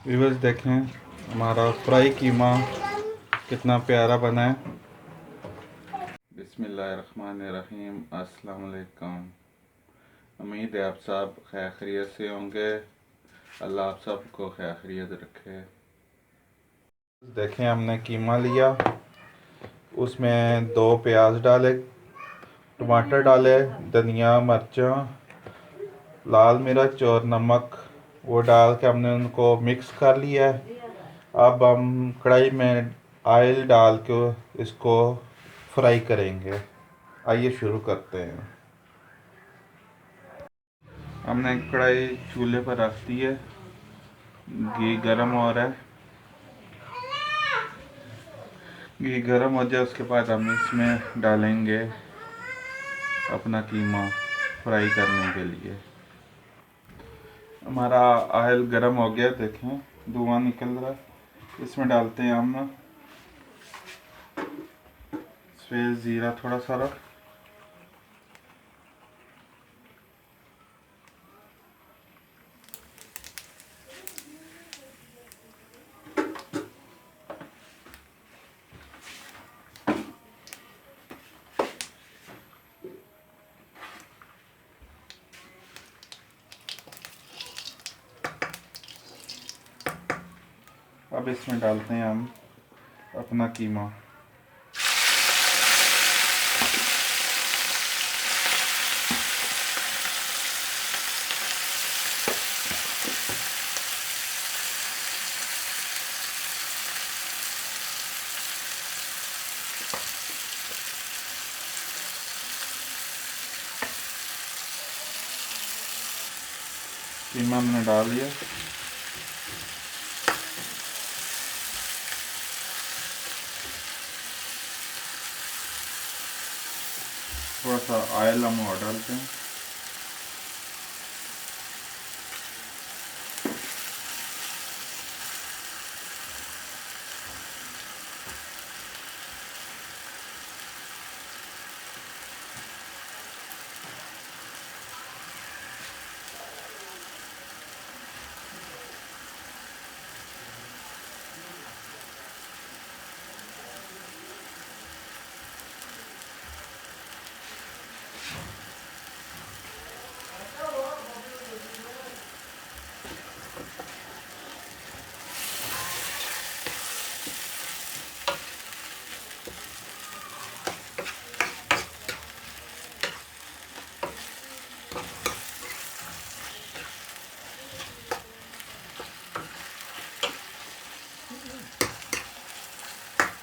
Viewers देखें हमारा fry कीमा कितना प्यारा बना है। बिस्मिल्लाहिर्रहमानिर्रहीम। अस्सलाम वालेकुम। उम्मीद है आप सब खैर खैरियत से होंगे। अल्लाह आप सबको खैर खैरियत रखे। देखें हमने कीमा लिया, उसमें 2 प्याज डाले, टमाटर डाले, धनिया, मिर्चा, लाल मिर्च और नमक वो डाल के हमने उनको मिक्स कर लिया है। अब हम कढ़ाई में ऑयल डाल के इसको फ्राई करेंगे। आइए शुरू करते हैं। हमने कढ़ाई चूल्हे पर रख दी है, घी गरम हो रहा है। घी गरम हो जाए उसके बाद हम इसमें डालेंगे अपना कीमा फ्राई करने के लिए। हमारा ऑयल गरम हो गया, देखें धुआं निकल रहा है। इसमें डालते हैं हम सफ़ेद ज़ीरा थोड़ा सारा, अब इसमें डालते हैं हम अपना कीमा। कीमा हमने डाल दिया। थोड़ा सा ऑयल हम और डालते हैं।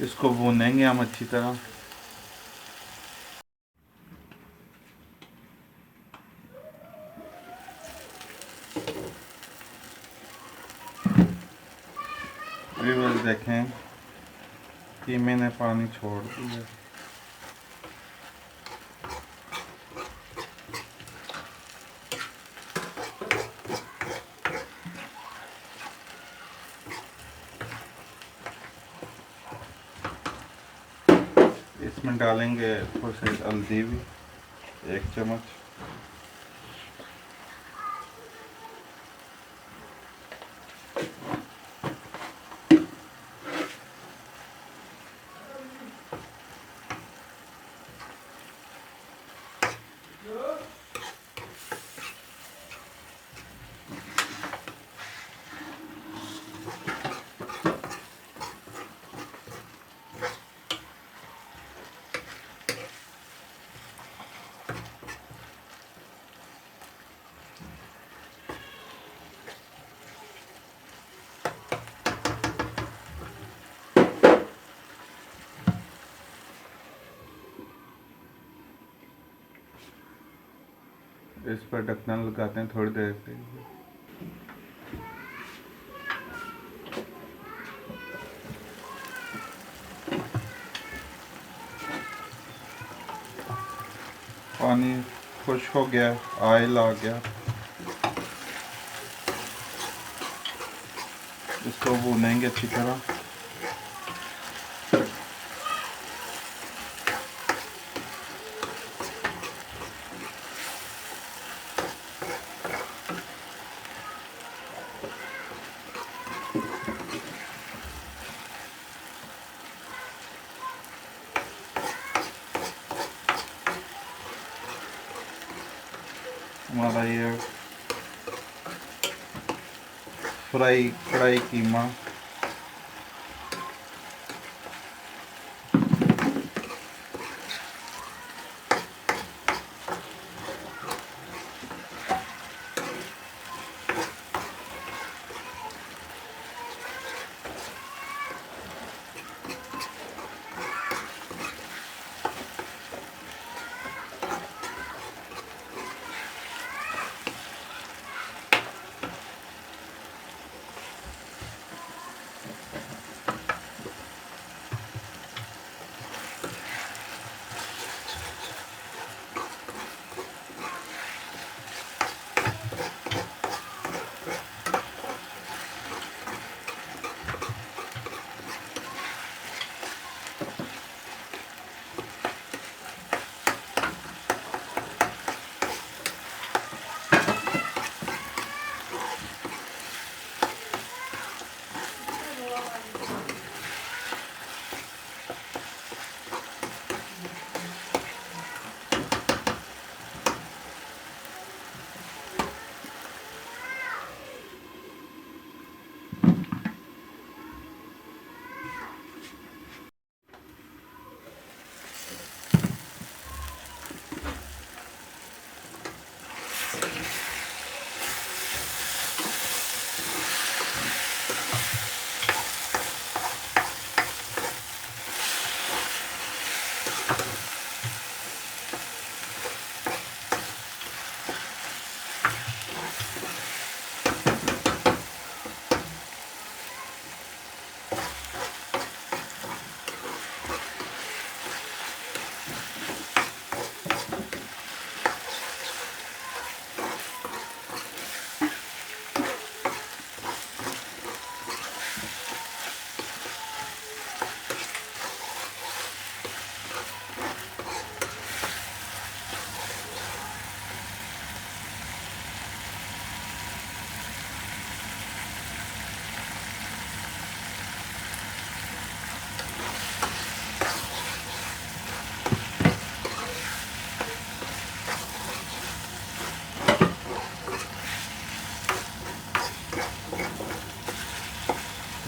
इसको भूनेंगे हम अच्छी तरह। व्यूअर्स देखें कीमे ने पानी छोड़ दिया। इसमें डालेंगे थोड़ी सी हल्दी भी, 1 चम्मच। इस पर ढक्कन लगाते हैं थोड़ी देर के लिए। पानी खुश्क हो गया, ऑयल आ गया। इसको भूनेंगे अच्छी तरह। हमारा ये फ्राई कढ़ाई कीमा।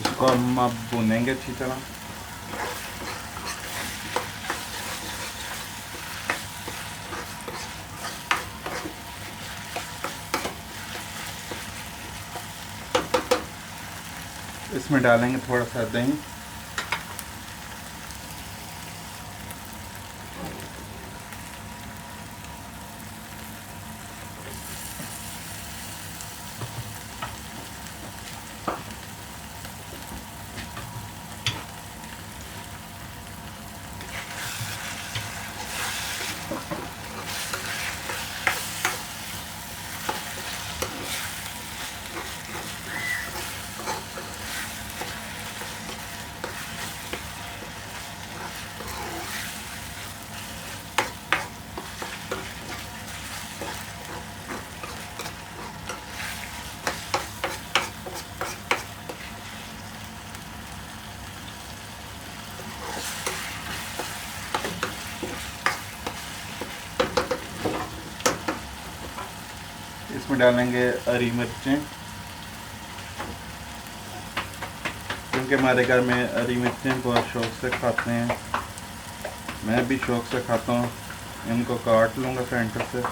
इसको हम अब भूनेंगे अच्छी तरह। इसमें डालेंगे थोड़ा सा दही, इसमें डालेंगे हरी मिर्चें, क्योंकि हमारे घर में हरी मिर्चें बहुत शौक़ से खाते हैं। मैं भी शौक़ से खाता हूँ। इनको काट लूँगा सेंटर से।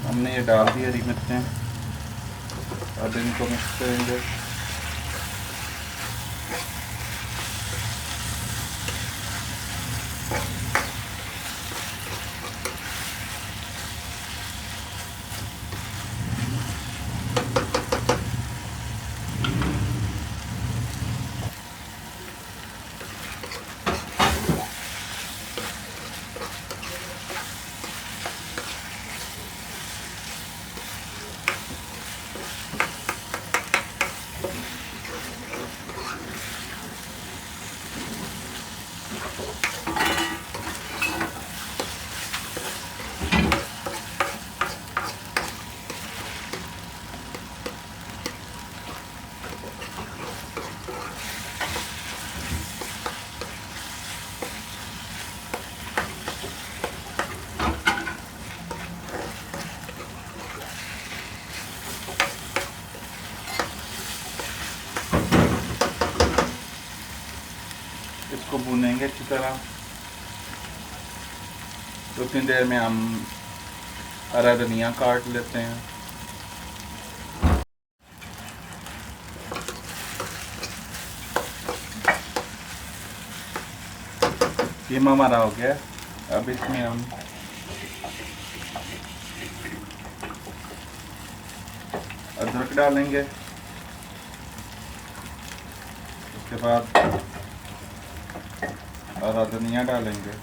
हमने ये डाल दी हरी मिर्चें, अब इनको मिक्स करेंगे। भूनेंगे अच्छी तरह। तो उतनी देर में हम हरा धनिया काट लेते हैं। कीमा हमारा हो गया। अब इसमें हम अदरक डालेंगे। उसके बाद हरा धनिया डालेंगे।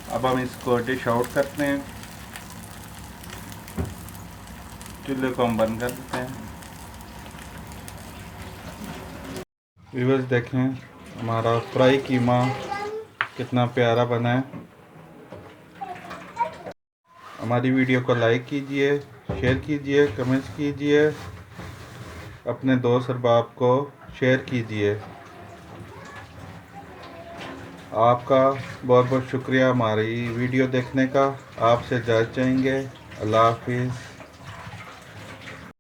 अब हम इसको डिश आउट करते हैं। चूल्हे को हम बंद कर देते हैं। व्यूअर्स देखें हमारा फ्राई कीमा कितना प्यारा बना है। हमारी वीडियो को लाइक कीजिए, शेयर कीजिए, कमेंट्स कीजिए, अपने दोस्त अहबाब को शेयर कीजिए। आपका बहुत बहुत शुक्रिया हमारी वीडियो देखने का। आपसे इजाज़त चाहेंगे। अल्लाह हाफिज़।